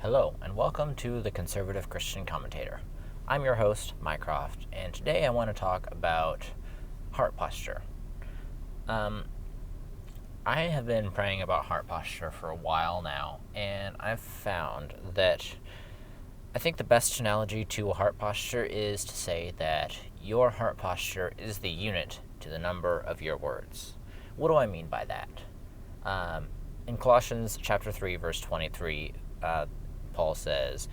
Hello, and welcome to the Conservative Christian Commentator. I'm your host, Mycroft, and today I want to talk about heart posture. I have been praying about heart posture for a while now, and I've found that I think the best analogy to a heart posture is to say that your heart posture is the unit to the number of your words. What do I mean by that? In Colossians chapter 3, verse 23, Paul says,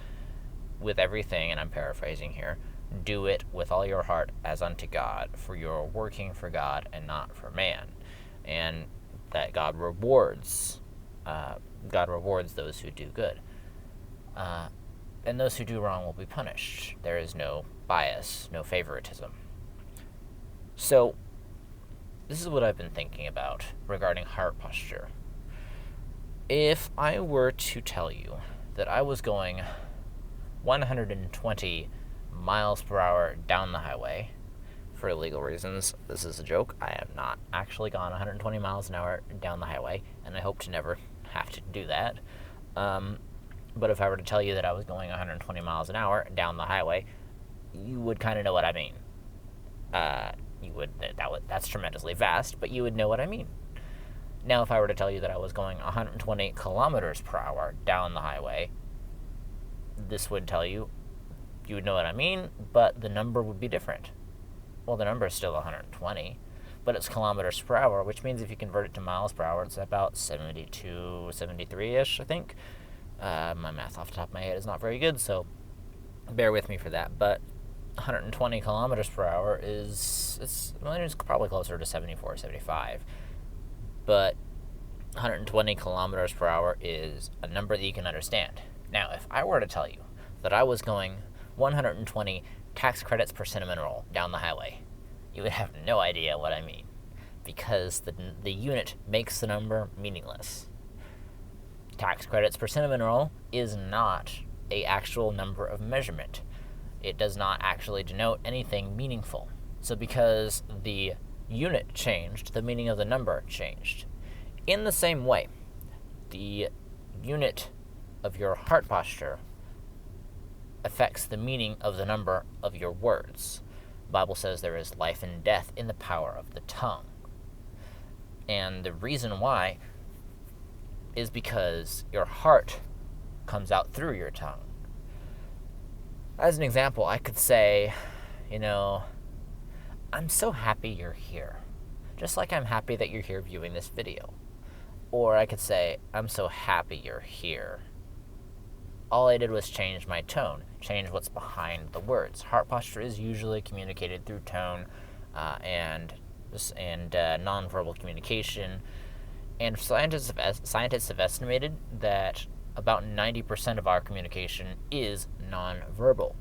with everything, and I'm paraphrasing here, do it with all your heart as unto God, for you are working for God and not for man. And that God rewards those who do good. And those who do wrong will be punished. There is no bias, no favoritism. So, this is what I've been thinking about regarding heart posture. If I were to tell you that I was going 120 miles per hour down the highway for illegal reasons, this is a joke. I have not actually gone 120 miles an hour down the highway, and I hope to never have to do that. But if I were to tell you that I was going 120 miles an hour down the highway, you would kind of know what I mean. That's tremendously vast, but you would know what I mean. Now, if I were to tell you that I was going 120 kilometers per hour down the highway, this would tell you, you would know what I mean, but the number would be different. Well, the number is still 120, but it's kilometers per hour, which means if you convert it to miles per hour, it's about 72, 73-ish, I think. My math off the top of my head is not very good, so bear with me for that. But 120 kilometers per hour it's probably closer to 74, 75. But 120 kilometers per hour is a number that you can understand. Now, if I were to tell you that I was going 120 tax credits per cinnamon roll down the highway, you would have no idea what I mean, because the unit makes the number meaningless. Tax credits per cinnamon roll is not an actual number of measurement. It does not actually denote anything meaningful. So because the unit changed, the meaning of the number changed. In the same way, the unit of your heart posture affects the meaning of the number of your words. The Bible says there is life and death in the power of the tongue. And the reason why is because your heart comes out through your tongue. As an example, I could say, I'm so happy you're here. Just like I'm happy that you're here viewing this video. Or I could say, I'm so happy you're here. All I did was change my tone, change what's behind the words. Heart posture is usually communicated through tone and nonverbal communication. And scientists have estimated that about 90% of our communication is nonverbal.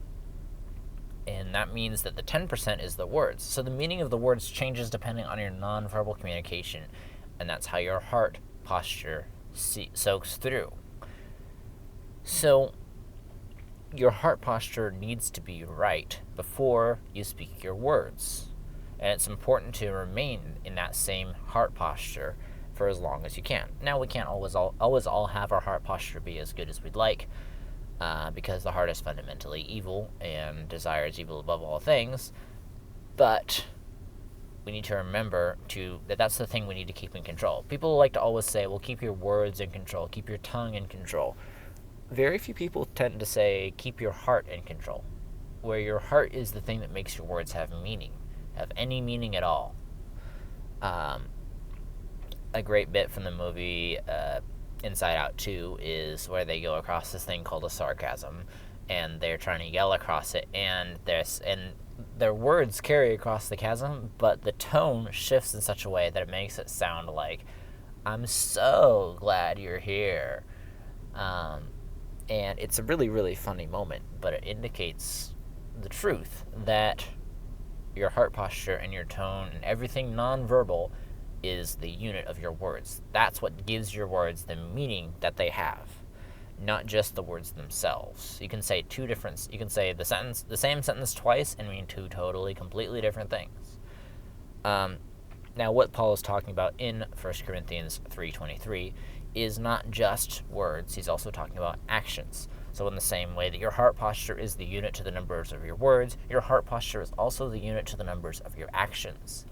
And that means that the 10% is the words. So the meaning of the words changes depending on your nonverbal communication. And that's how your heart posture soaks through. So your heart posture needs to be right before you speak your words. And it's important to remain in that same heart posture for as long as you can. Now, we can't always all have our heart posture be as good as we'd like, because the heart is fundamentally evil and desires evil above all things. But we need to remember that's the thing we need to keep in control. People like to always say, well, keep your words in control, keep your tongue in control. Very few people tend to say, keep your heart in control, where your heart is the thing that makes your words have meaning, have any meaning at all. A great bit from the movie Inside Out 2 is where they go across this thing called a sarcasm, and they're trying to yell across it, and their words carry across the chasm, but the tone shifts in such a way that it makes it sound like, I'm so glad you're here. And it's a really, really funny moment, but it indicates the truth that your heart posture and your tone and everything nonverbal is the unit of your words. That's what gives your words the meaning that they have, not just the words themselves. You can say the same sentence twice and mean two totally, completely different things. Now, what Paul is talking about in 1 Corinthians 3:23 is not just words. He's also talking about actions. So in the same way that your heart posture is the unit to the numbers of your words, your heart posture is also the unit to the numbers of your actions.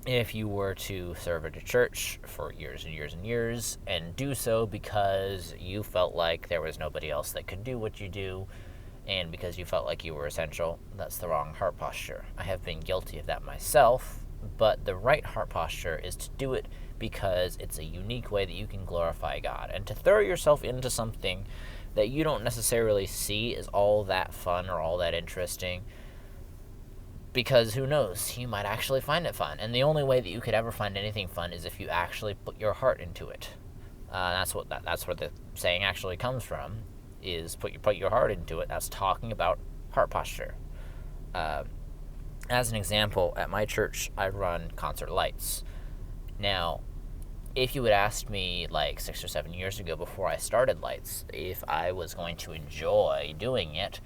If you were to serve at a church for years and years and years and do so because you felt like there was nobody else that could do what you do and because you felt like you were essential, that's the wrong heart posture. I have been guilty of that myself, but the right heart posture is to do it because it's a unique way that you can glorify God. And to throw yourself into something that you don't necessarily see as all that fun or all that interesting, because who knows, you might actually find it fun. And the only way that you could ever find anything fun is if you actually put your heart into it. That's where the saying actually comes from, is put your heart into it. That's talking about heart posture. As an example, at my church, I run concert lights. Now, if you had asked me like 6 or 7 years ago before I started lights if I was going to enjoy doing it,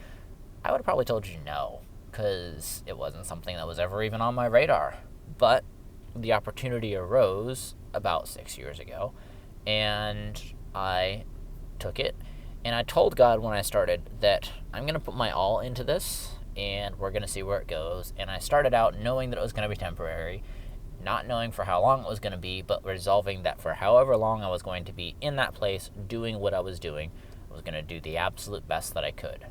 I would have probably told you no, because it wasn't something that was ever even on my radar. But the opportunity arose about 6 years ago, and I took it. And I told God when I started that I'm going to put my all into this, and we're going to see where it goes. And I started out knowing that it was going to be temporary, not knowing for how long it was going to be, but resolving that for however long I was going to be in that place doing what I was doing, I was going to do the absolute best that I could.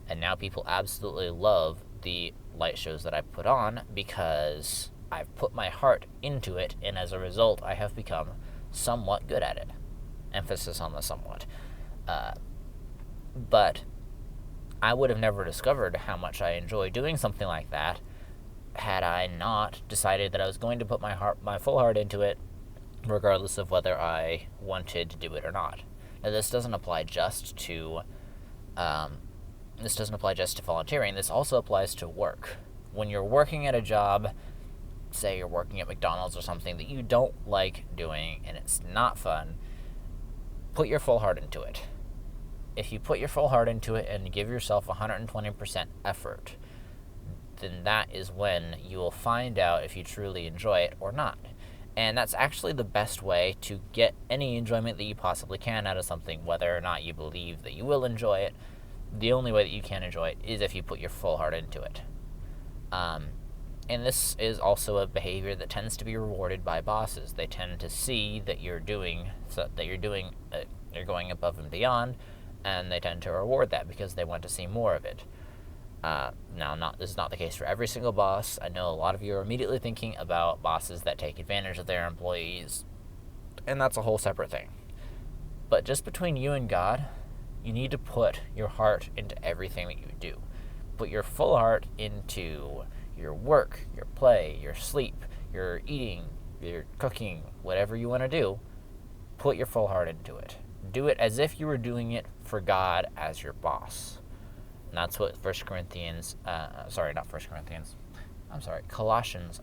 And now people absolutely love the light shows that I put on because I've put my heart into it, and as a result, I have become somewhat good at it. Emphasis on the somewhat. But I would have never discovered how much I enjoy doing something like that had I not decided that I was going to put my full heart into it, regardless of whether I wanted to do it or not. Now, this doesn't apply just to volunteering. This also applies to work. When you're working at a job, say you're working at McDonald's or something that you don't like doing and it's not fun, put your full heart into it. If you put your full heart into it and give yourself 120% effort, then that is when you will find out if you truly enjoy it or not. And that's actually the best way to get any enjoyment that you possibly can out of something, whether or not you believe that you will enjoy it. The only way that you can enjoy it is if you put your full heart into it. And this is also a behavior that tends to be rewarded by bosses. They tend to see that you're going above and beyond, and they tend to reward that because they want to see more of it. This is not the case for every single boss. I know a lot of you are immediately thinking about bosses that take advantage of their employees, and that's a whole separate thing. But just between you and God, you need to put your heart into everything that you do. Put your full heart into your work, your play, your sleep, your eating, your cooking, whatever you want to do. Put your full heart into it. Do it as if you were doing it for God as your boss. And that's what Colossians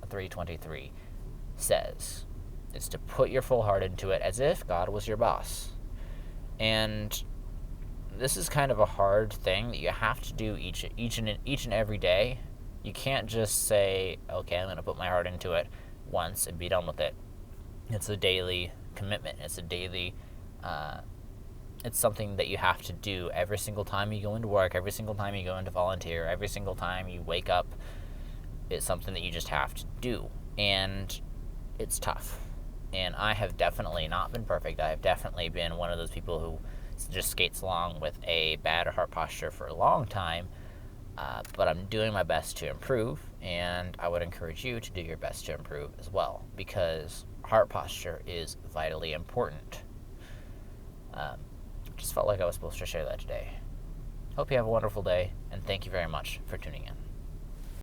3:23 says. It's to put your full heart into it as if God was your boss. And this is kind of a hard thing that you have to do each and every day. You can't just say, okay, I'm going to put my heart into it once and be done with it. It's a daily commitment. It's a daily it's something that you have to do every single time you go into work, every single time you go into volunteer, every single time you wake up. It's something that you just have to do. And it's tough. And I have definitely not been perfect. I have definitely been one of those people who just skates along with a bad heart posture for a long time. But I'm doing my best to improve, and I would encourage you to do your best to improve as well, because heart posture is vitally important. Just felt like I was supposed to share that today. Hope you have a wonderful day, and thank you very much for tuning in.